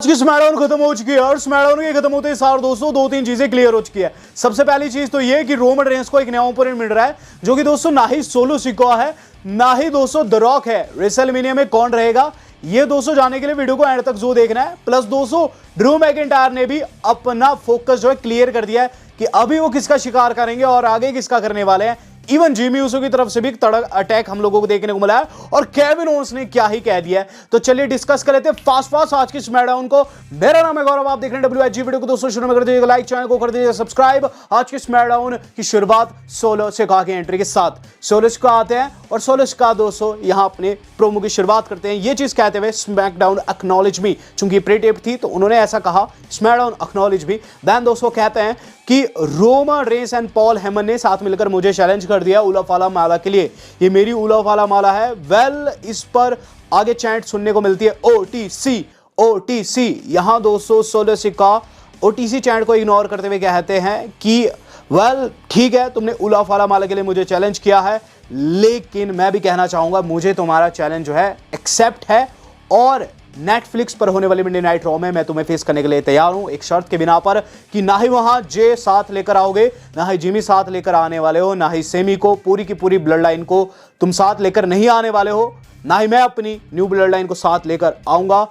की स्मैकडाउन खत्म हो चुकी है और स्मैकडाउन के खत्म होते ही सार दोस्तों दो तीन चीजें क्लियर हो चुकी है। सबसे पहली चीज तो ये कि रोमन रेंस को एक नया ओपोनेंट मिल रहा है जो कि दोस्तों ना ही सोलो सिकोआ है ना ही दोस्तों द रॉक है। रेसलमेनिया में कौन रहेगा ये दोस्तों जानने के लिए वीडियो को एंड तक जो देखना है। प्लस दोस्तों ड्रू मैकिंटायर ने भी अपना फोकस जो है क्लियर कर दिया है कि अभी वो किसका शिकार करेंगे और आगे किसका करने वाले हैं। इवन जिमी ऊसो की तरफ से भी तड़क अटैक हम लोगों को देखने को मिला है और केविन ओवेंस ने क्या ही कह दिया है। तो चलिए डिस्कस कर लेते हैं फास्ट आज की स्मैकडाउन को। मेरा नाम है गौरव, आप देख रहे हैं WHG। वीडियो को दोस्तों शुरू में कर दीजिएगा लाइक, चैनल को कर दीजिएगा सब्सक्राइब। आज की स्मैकडाउन की शुरुआत सोलो सिकोआ की एंट्री के साथ। सोलो सिकोआ आते हैं और सोलो सिकोआ दोस्तों यहां अपने प्रोमो की शुरुआत करते हैं ये चीज कहते हुए स्मैकडाउन एक्नॉलेज मी, चूंकि प्री टेप थी तो उन्होंने ऐसा कहा स्मैकडाउन एक्नॉलेज मी। देन दोस्तों कहते हैं कि Roman Reigns and Paul Heyman ने साथ मिलकर मुझे चैलेंज कर दिया उलाफाला माला के लिए। ये मेरी उलाफाला माला है। वेल इस पर आगे चैंट सुनने को मिलती है OTC OTC। यहां दोस्तों सोलो सिकोआ OTC चैंट को इग्नोर करते हुए कहते हैं कि वेल ठीक है तुमने उलाफाला माला के लिए मुझे चैलेंज किया है, लेकिन मैं भी कहना चाहूंगा मुझे तुम्हारा चैलेंज जो है एक्सेप्ट है और नेटफ्लिक्स पर होने वाली मंडे नाइट रॉ में मैं तुम्हें फेस करने के लिए तैयार हूं, एक शर्त के बिना पर कि ना ही वहां जे साथ लेकर आओगे, ना ही जिमी साथ लेकर आने वाले हो, ना ही सेमी को पूरी की पूरी ब्लड लाइन को तुम साथ लेकर नहीं आने वाले हो, ना ही मैं अपनी न्यू ब्लड लाइन को साथ लेकर आऊंगा।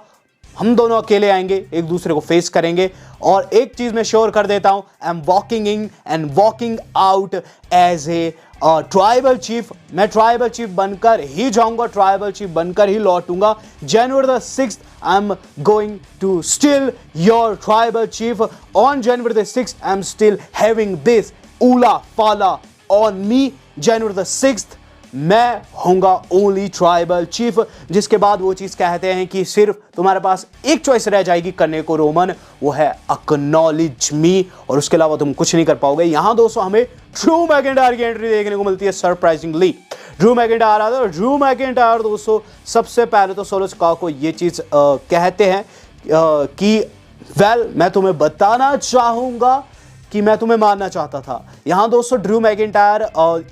हम दोनों अकेले आएंगे, एक दूसरे को फेस करेंगे। और एक चीज मैं श्योर कर देता हूं, I am walking in and walking out as a tribal chief. मैं ट्राइबल चीफ बनकर ही जाऊंगा, ट्राइबल चीफ बनकर ही लौटूंगा। January 6th I am going to still your tribal chief. On January 6th I am still having this ulafala on me. January 6th मैं होऊंगा only tribal chief. जिसके बाद वो चीज कहते हैं कि सिर्फ तुम्हारे पास एक चॉइस रह जाएगी करने को रोमन, वो है एक्नॉलेज मी, और उसके अलावा तुम कुछ नहीं कर पाओगे। यहां दोस्तों हमें ड्रू मैकिंटायर की एंट्री देखने को मिलती है सरप्राइजिंगली। ड्रू मैकिंटायर आता है और ड्रू मैकिंटायर दोस्तों सबसे पहले तो सोलो सिकोआ को ये चीज कहते हैं कि वेल मैं तुम्हें बताना चाहूंगा कि मैं तुम्हें मारना चाहता था। यहां दोस्तों ड्रू मैकिंटायर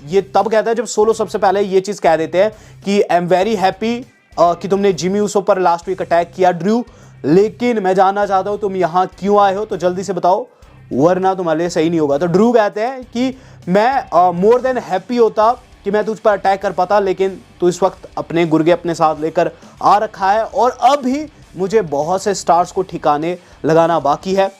ये तब कहता है जब सोलो सबसे पहले ये चीज कह देते हैं कि आई एम वेरी हैप्पी कि तुमने जिमी ऊसो पर लास्ट वीक अटैक किया ड्रू, लेकिन मैं जानना चाहता हूं तुम यहां क्यों आए हो, तो जल्दी से बताओ वरना तुम्हारे लिए सही नहीं होगा। तो ड्रू कहते हैं कि मैं मोर देन हैप्पी होता कि मैं तुझ पर अटैक कर पाता, लेकिन तू इस वक्त अपने गुर्गे अपने साथ लेकर आ रखा है और अभी मुझे बहुत से स्टार्स को ठिकाने लगाना बाकी है।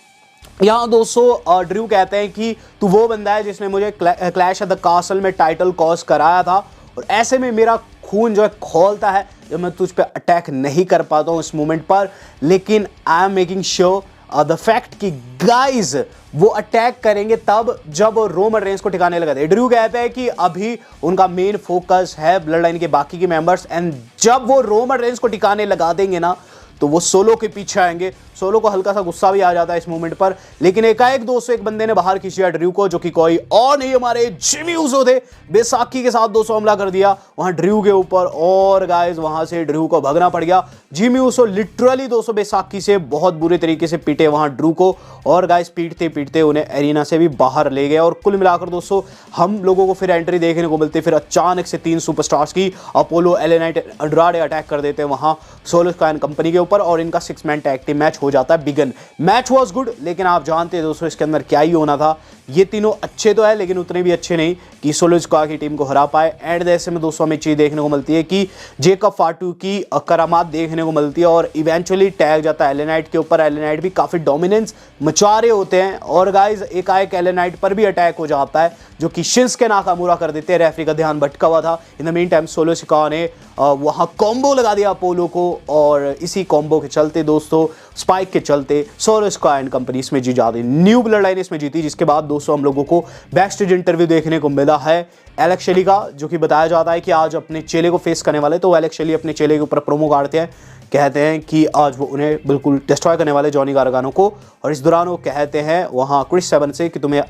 यहाँ दोस्तों ड्रू कहते हैं कि तू वो बंदा है जिसने मुझे क्लैश एट द कासल में टाइटल कॉज कराया था, और ऐसे में मेरा खून जो है खोलता है जब मैं तुझ पे अटैक नहीं कर पाता हूँ इस मोमेंट पर। लेकिन I am making sure the fact कि गाइज वो अटैक करेंगे तब जब रोमन रेंस को ठिकाने लगा दे। ड्रू कहते हैं कि अभी उनका मेन फोकस है ब्लड लाइन के बाकी के मेंबर्स, एंड जब वो रोमन रेंस को ठिकाने लगा देंगे ना तो वो सोलो के पीछे आएंगे। सोलो को हल्का सा गुस्सा भी आ जाता है इस मोमेंट पर, लेकिन एकाएक दोस्तों एक बंदे ने बाहर खींचा ड्रू को, जो कि कोई और नहीं हमारे जिमी ऊसो थे। बेसाखी के साथ दोस्तों हमला कर दिया वहां ड्रू के ऊपर और गाइस वहां से ड्रू को भागना पड़ गया। जिमी ऊसो लिटरली दोस्तों बेसाखी से बहुत बुरे तरीके से पीटे वहां ड्रू को, और गाइस पीटते पीटते उन्हें एरिना से भी बाहर ले गए। और कुल मिलाकर दोस्तों हम लोगों को फिर एंट्री देखने को मिलती है। फिर अचानक से 3 सुपरस्टार्स की अपोलो, LA नाइट, अंड्राडे अटैक कर देते हैं वहां सोलो सिकोआ एंड कंपनी के ऊपर, और इनका 6 मैन टैग टीम मैच हो जाता है बिगन। मैच वाज गुड, लेकिन आप जानते हैं दोस्तों इसके अंदर क्या ही होना था। ये तीनों अच्छे तो है लेकिन उतने भी अच्छे नहीं कि सोलो सिकोआ की टीम को हरा पाए। एंड ऐसे में दोस्तों हमें चीज देखने को मिलती है कि जेकब फाटू की करामात देखने को मिलती है और इवेंचुअली टैग जाता है LA नाइट के ऊपर। LA नाइट भी काफी डोमिनेंस मचा रहे होते हैं और गाइज एकाएक LA नाइट पर भी अटैक हो जाता है जो कि शिंस्के नाकामुरा कर देते हैं। रेफरी का ध्यान भटका हुआ था। In the mean time solo Sikoa ने वहां कॉम्बो लगा दिया अपोलो को, और इसी कॉम्बो के चलते दोस्तों स्पाइक के चलते सोलो सिकोआ एंड कंपनी इसमें जीत जाती, न्यू ब्लड लाइन इसमें जीती। जिसके बाद दोस्तों हम लोगों को बैक स्टेज इंटरव्यू देखने को मिला है एलेक्स शेली का, जो कि बताया जाता है कि आज अपने चेले को फेस करने वाले। तो एलेक्स शेली अपने चेले के ऊपर प्रोमो काटते हैं, कहते हैं कि आज वो उन्हें बिल्कुल डिस्ट्रॉय करने वाले जॉनी गारगानो को, और इस दौरान वो कहते हैं वहाँ क्रिस सेवन से कि तुम्हें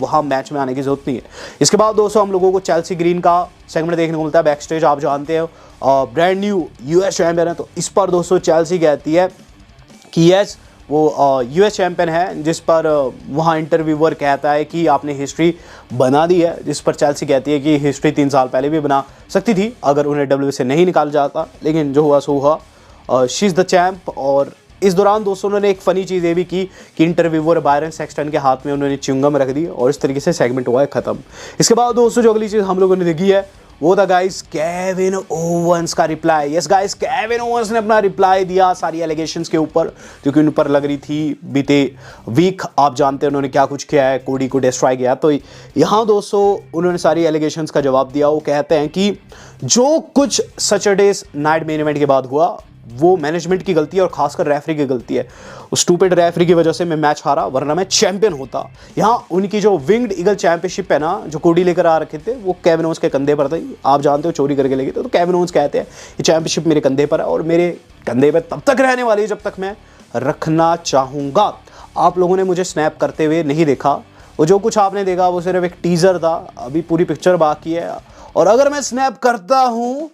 वहाँ मैच में आने की जरूरत नहीं है। इसके बाद दोस्तों हम लोगों को चेल्सी ग्रीन का सेगमेंट देखने को मिलता है बैक स्टेज। आप जानते हैं ब्रांड न्यू US चैंपियन है, तो इस पर दोस्तों चेल्सी कहती है कि यस वो US चैंपियन है, जिस पर वहाँ इंटरव्यूअर कहता है कि आपने हिस्ट्री बना दी है, जिस पर चेल्सी कहती है कि हिस्ट्री 3 साल पहले भी बना सकती थी अगर उन्हें WWE से नहीं निकाला जाता, लेकिन जो हुआ सो हुआ। शी इज़ द चैम्प, और इस दौरान दोस्तों उन्होंने एक फनी चीज़ ये भी की कि इंटरव्यूअर बायरन सेक्सटन के हाथ में उन्होंने च्युइंगम रख दी और इस तरीके से सेगमेंट हुआ है ख़त्म। इसके बाद दोस्तों जो अगली चीज़ हम लोगों ने देखी है वो था गाइस केविन ओवंस का reply. Yes guys, Kevin Owens ने अपना रिप्लाई दिया सारी एलिगेशंस के ऊपर क्योंकि उन पर लग रही थी बीते वीक आप जानते हैं उन्होंने क्या कुछ किया है, कोडी को डिस्ट्रॉय किया। तो यहाँ दोस्तों उन्होंने सारी एलिगेशंस का जवाब दिया। वो कहते हैं कि जो कुछ सैटरडेज नाइट मेन इवेंट के बाद हुआ वो मैनेजमेंट की गलती है और खासकर रेफरी की गलती है। उस स्टूपिड रेफरी की वजह से मैं मैच हारा, वरना मैं चैंपियन होता। यहाँ उनकी जो विंग्ड ईगल चैंपियनशिप है ना, जो कोडी लेकर आ रखे थे, वो केविन ओवंस के कंधे पर थी। आप जानते हो चोरी करके लेके थे। तो केविन ओवंस कहते हैं ये चैंपियनशिप मेरे कंधे पर है और मेरे कंधे पर तब तक रहने वाली है जब तक मैं रखना चाहूँगा। आप लोगों ने मुझे स्नैप करते हुए नहीं देखा, वो जो कुछ आपने देखा वो सिर्फ एक टीज़र था, अभी पूरी पिक्चर बाकी है। और अगर मैं स्नैप करता हूँ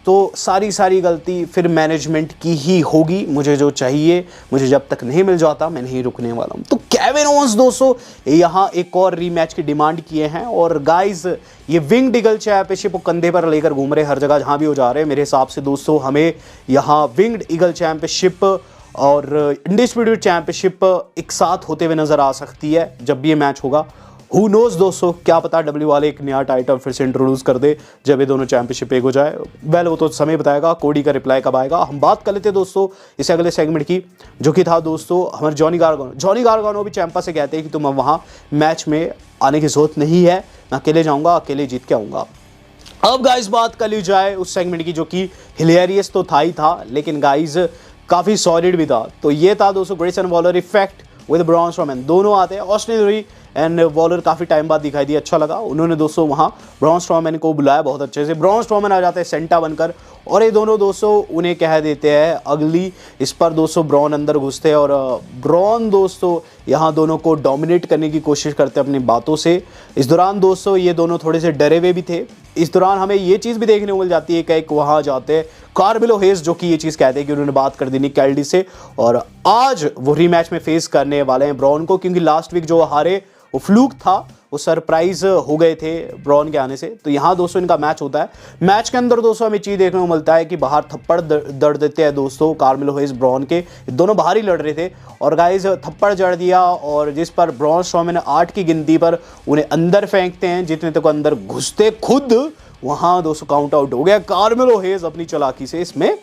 तो सारी गलती फिर मैनेजमेंट की ही होगी। मुझे जो चाहिए मुझे जब तक नहीं मिल जाता मैं नहीं रुकने वाला हूं। तो केविन ओवंस दोस्तों यहां एक और रीमैच की डिमांड किए हैं और गाइस ये विंग्ड ईगल चैंपियनशिप को कंधे पर लेकर घूम रहे हर जगह जहां भी वो जा रहे हैं। मेरे हिसाब से दोस्तों हमें यहां विंग्ड ईगल चैंपियनशिप और इंडिस्प्यूटेड चैंपियनशिप एक साथ होते हुए नजर आ सकती है जब भी ये मैच होगा। हु नोज दोस्तों, क्या पता डब्ल्यू वाले एक नया टाइटल फिर से इंट्रोड्यूस कर दे जब ये दोनों चैंपियनशिप एक हो जाए। वेल वो तो समय बताएगा कोडी का रिप्लाई कब आएगा। हम बात कर लेते हैं दोस्तों इस अगले सेगमेंट की, जो कि था दोस्तों हमारे जॉनी गार्गानो भी चैंपा से कहते हैं कि तुम वहाँ मैच में आने की जरूरत नहीं है, मैं अकेले जाऊँगा, अकेले जीत के आऊँगा। अब गाइज बात कर ली जाए उस सेगमेंट की जो कि हिलेरियस तो था ही था लेकिन गाइज काफ़ी सॉलिड भी था। तो ये था दोस्तों Grayson Waller effect with Braun Strowman. दोनों आते हैं, ऑस्टिन थ्योरी एंड वॉलर काफ़ी टाइम बाद दिखाई दिया, अच्छा लगा। उन्होंने दोस्तों वहाँ ब्रॉन स्ट्रोमैन को बुलाया बहुत अच्छे से। ब्रॉन स्ट्रोमैन आ जाते हैं सेंटा बनकर और ये दोनों दोस्तों उन्हें कह देते हैं अगली। इस पर दोस्तों ब्रॉन अंदर घुसते हैं और ब्रॉन दोस्तों यहाँ दोनों को डोमिनेट करने की कोशिश करते हैं अपनी बातों से। इस दौरान दोस्तों ये दोनों थोड़े से डरे हुए भी थे। इस दौरान हमें ये चीज़ भी देखने को मिल जाती है कि एक वहाँ जाते हैं कार्मेलो हेज जो कि ये चीज़ कहते हैं कि उन्होंने बात कर दी निक एल्डी से और आज वो रीमैच में फेस करने वाले हैं ब्रॉन को, क्योंकि लास्ट वीक जो हारे वो फ्लूक था, वो सरप्राइज हो गए थे ब्रॉन के आने से। तो यहाँ दोस्तों इनका मैच होता है। मैच के अंदर दोस्तों हमें चीज़ देखने को मिलता है कि बाहर थप्पड़ दड़ देते हैं दोस्तों कार्मेलो हेज ब्रॉन के। दोनों बाहर ही लड़ रहे थे और गाइज थप्पड़ जड़ दिया और जिस पर ब्रॉन स्ट्रोमैन 8 की गिनती पर उन्हें अंदर फेंकते हैं। जितने तक अंदर घुसते खुद वहाँ दोस्तों काउंट आउट हो गया। कार्मेलो हेज अपनी चालाकी से इसमें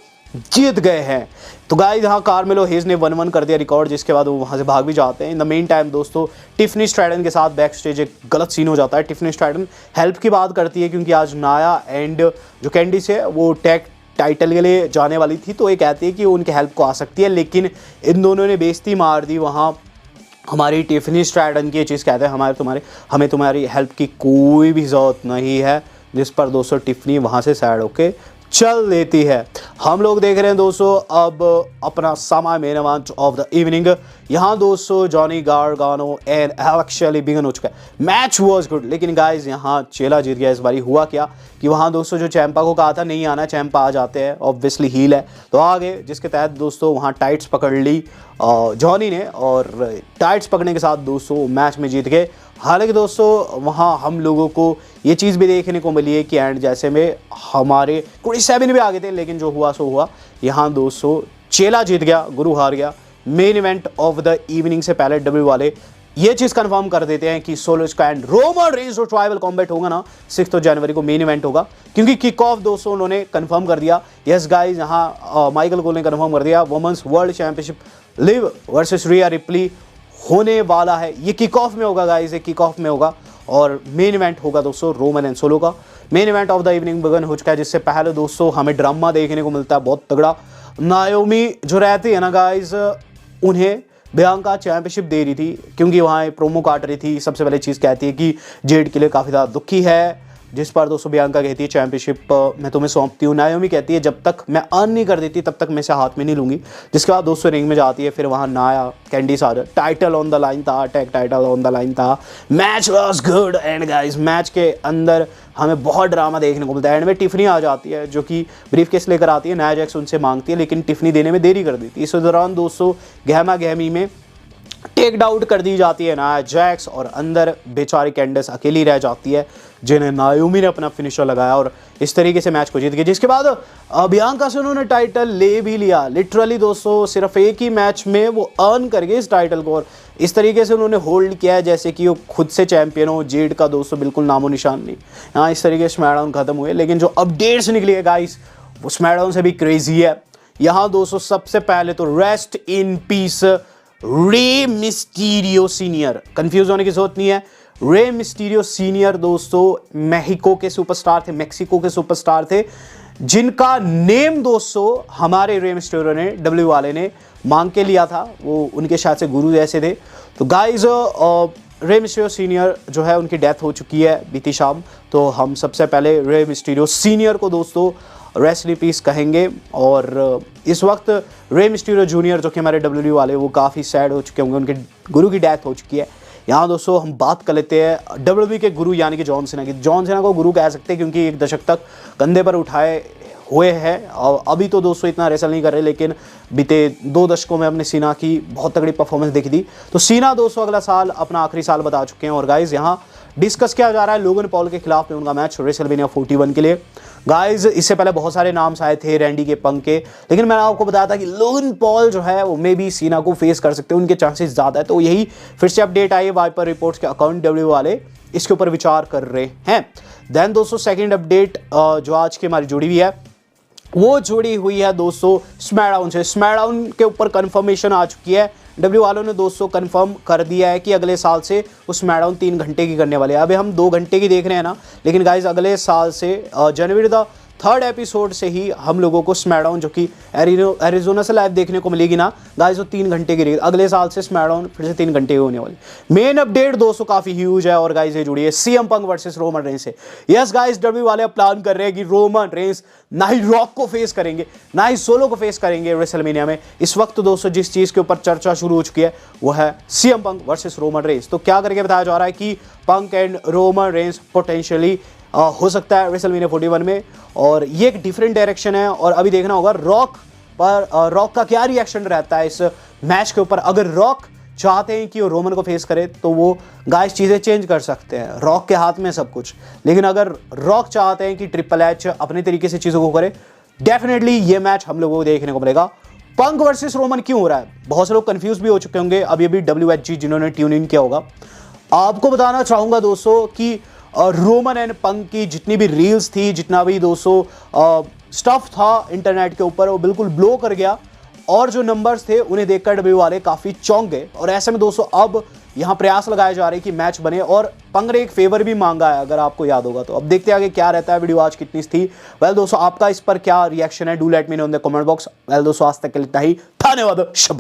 जीत गए हैं। तो गाइस यहाँ कार्मेलो हेज ने 1-1 कर दिया रिकॉर्ड, जिसके बाद वो वहाँ से भाग भी जाते हैं। इन द मेन टाइम दोस्तों टिफनी स्ट्रैटन के साथ बैक स्टेज एक गलत सीन हो जाता है। टिफनी स्ट्रैटन हेल्प की बात करती है क्योंकि आज नाया एंड जो कैंडिस है वो टैग टाइटल के लिए जाने वाली थी, तो ये कहती है कि उनके हेल्प को आ सकती है, लेकिन इन दोनों ने बेइज्जती मार दी वहाँ हमारी टिफनी स्ट्रैटन की। ये चीज़ कहते हैं हमें तुम्हारी हेल्प की कोई भी ज़रूरत नहीं है, जिस पर दोस्तों टिफनी वहाँ से सैड होके चल देती है। हम लोग देख रहे हैं दोस्तों अब अपना सामा main event of the evening. यहाँ दोस्तों Johnny Gargano and Alex Shelley begin हो चुका है। मैच वाज गुड, लेकिन गाइस यहाँ चेला जीत गया। इस बारी हुआ क्या कि वहाँ दोस्तों जो चैंपा को कहा था नहीं आना, चैंपा आ जाते हैं, ऑब्वियसली हील है तो आ गए, जिसके तहत दोस्तों वहाँ टाइट्स पकड़ ली जॉनी ने और टाइट्स पकड़ने के साथ दोस्तों मैच में जीत गए। हालांकि दोस्तों वहाँ हम लोगों को ये चीज़ भी देखने को मिली है कि एंड जैसे में हमारे कोडी 7 भी आ गए थे, लेकिन जो हुआ सो हुआ। यहाँ दोस्तों चेला जीत गया, गुरु हार गया। Main event of the evening से पहले डब्ल्यू वाले ये चीज़ कंफर्म कर देते हैं कि solo sky and Roman Reigns जो ट्राइबल कॉम्बैट होगा ना 6 जनवरी को मेन इवेंट होगा, क्योंकि किक ऑफ दोस्तों उन्होंने कंफर्म कर दिया। यस गाइस, यहाँ माइकल कोल ने कंफर्म कर दिया women's world championship Liv versus Rhea Ripley होने वाला है। ये किक ऑफ में होगा गाइस, ये किक ऑफ में होगा और मेन इवेंट होगा दोस्तों रोमन एंड सोलो का। Main event of the evening begin हो चुका है, जिससे पहले दोस्तों हमें ड्रामा देखने को मिलता है बहुत तगड़ा। नायोमी जो रहती है ना गाइस, उन्हें बियांका चैंपियनशिप दे रही थी क्योंकि वहाँ प्रोमो काट रही थी। सबसे पहले चीज़ कहती है कि जेड के लिए काफ़ी ज़्यादा दुखी है, जिस पर दोस्तों बियांका कहती है चैंपियनशिप मैं तुम्हें सौंपती हूँ। नायोमी कहती है जब तक मैं अर्न नहीं कर देती तब तक मैं इसे हाथ में नहीं लूँगी। जिसके बाद दोस्तों रिंग में जाती है, फिर वहाँ नाया कैंडिस आ जाए, टाइटल ऑन द लाइन था, tag title on the line था। Match was good and guys match के अंदर हमें बहुत ड्रामा देखने को मिलता है। एंड में टिफनी आ जाती है जो कि ब्रीफ केस लेकर आती है, नाया जैक्स उनसे मांगती है, लेकिन टिफनी देने में देरी कर देती है। इस दौरान दोस्तों गहमा गहमी में टेक डाउन कर दी जाती है ना जैक्स, और अंदर बेचारी कैंडस अकेली रह जाती है, जिन्हें नायोमी ने अपना फिनिशर लगाया और इस तरीके से मैच को जीत गए, जिसके बाद बियांका से उन्होंने टाइटल ले भी लिया। लिटरली दोस्तों सिर्फ एक ही मैच में वो अर्न कर गए इस टाइटल को, और इस तरीके से उन्होंने होल्ड किया है जैसे कि वो खुद से चैंपियन हो। जेड का दोस्तों बिल्कुल नामो निशान नहीं। हाँ, इस तरीके से स्मैकडाउन खत्म हुए, लेकिन जो अपडेट्स निकली है गाइस वो स्मैकडाउन से भी क्रेजी है। यहाँ दोस्तों सबसे पहले तो rest in peace Rey Mysterio senior. Confuse होने की जरूरत नहीं है, रे मिस्टीरियो सीनियर दोस्तों मेक्सिको के सुपरस्टार थे, जिनका नेम दोस्तों हमारे रे मिस्टीरियो ने डब्ल्यू वाले ने मांग के लिया था। वो उनके शायद से गुरु जैसे थे। तो गाइज रे मिस्टीरियो सीनियर जो है उनकी डेथ हो चुकी है बीती शाम, तो हम सबसे पहले रे मिस्टीरियो सीनियर को दोस्तों रेस्ट इन पीस कहेंगे। और इस वक्त रे मिस्टीरियो जूनियर जो कि हमारे डब्ल्यू वाले वो काफ़ी सैड हो चुके होंगे, उनके गुरु की डेथ हो चुकी है। यहाँ दोस्तों हम बात कर लेते हैं डब्ल्यू के गुरु यानी कि जॉन सीना की। जॉन सीना को गुरु कह सकते हैं क्योंकि एक दशक तक कंधे पर उठाए हुए हैं, और अभी तो दोस्तों इतना रेसल नहीं कर रहे, लेकिन बीते 2 दशकों में हमने सीना की बहुत तगड़ी परफॉर्मेंस देखी थी। तो सीना दोस्तों अगला साल अपना आखिरी साल बता चुके हैं। और गाइज यहाँ डिस्कस किया जा रहा है लोगन पॉल के खिलाफ में उनका मैच रेसलमेनिया 41 के लिए। गाइज इससे पहले बहुत सारे नाम्स आए थे रैंडी के, पंक के, लेकिन मैंने आपको बताया था कि लोगन पॉल जो है वो मे भी सीना को फेस कर सकते हैं, उनके चांसेस ज़्यादा है। तो यही फिर से अपडेट आई है, वाइपर रिपोर्ट्स के अकाउंट डब्ल्यू वाले इसके ऊपर विचार कर रहे हैं। देन दोस्तों सेकेंड अपडेट जो आज की हमारी जुड़ी हुई है वो जुड़ी हुई है दोस्तों स्मैकडाउन से। स्मैकडाउन के ऊपर कंफर्मेशन आ चुकी है, डब्ल्यू वालों ने दोस्तों कंफर्म कर दिया है कि अगले साल से वो स्मैकडाउन 3 घंटे की करने वाले हैं। अभी हम 2 घंटे की देख रहे हैं ना, लेकिन गाइज अगले साल से जनवरी द 3rd एपिसोड से ही हम लोगों को स्मैकडाउन जो कि एरिजोना से लाइव देखने को मिलेगी ना गाइज, वो 3 घंटे की रहेगी। अगले साल से स्मैकडाउन फिर से 3 घंटे की होने वाली। मेन अपडेट दोस्तों काफी ह्यूज है, और गाइज ये जुड़ी है CM Punk versus Roman Reigns से। यस गाइज डब्ल्यू वाले अब प्लान कर रहे हैं कि रोमन रेंस ना ही रॉक को फेस करेंगे ना ही सोलो को फेस करेंगे रेसलमेनिया में। इस वक्त दोस्तों जिस चीज के ऊपर चर्चा शुरू हो चुकी है वो है CM Punk versus Roman Reigns. तो क्या करके बताया जा रहा है कि पंक एंड रोमन रेंस पोटेंशियली हो सकता है रेसलमेनिया 41 में, और ये एक डिफरेंट डायरेक्शन है। और अभी देखना होगा रॉक का क्या रिएक्शन रहता है इस मैच के ऊपर। अगर रॉक चाहते हैं कि वो रोमन को फेस करे तो वो गाइस चीज़ें चेंज कर सकते हैं, रॉक के हाथ में सब कुछ। लेकिन अगर रॉक चाहते हैं कि ट्रिपल एच अपने तरीके से चीज़ों को करे, डेफिनेटली ये मैच हम लोगों को देखने को मिलेगा। पंक वर्सेस रोमन क्यों हो रहा है, बहुत से लोग कंफ्यूज भी हो चुके होंगे अभी WHG जिन्होंने ट्यून इन किया होगा। आपको बताना चाहूँगा दोस्तों कि रोमन एंड पंक की जितनी भी रील्स थी, जितना भी दोस्तों स्टफ था इंटरनेट के ऊपर, वो बिल्कुल ब्लो कर गया। और जो नंबर्स थे उन्हें देखकर डब्ल्यू वाले काफ़ी चौंक गए। और ऐसे में दोस्तों अब यहाँ प्रयास लगाए जा रहे हैं कि मैच बने, और पंक ने एक फेवर भी मांगा है अगर आपको याद होगा। तो अब देखते हैं आगे क्या रहता है। वीडियो आज कितनी थी वेल दोस्तों आपका इस पर क्या रिएक्शन है, do let me know in the comment box. Well दोस्तों आज तक के लिए इतना ही, धन्यवाद, शब्बा।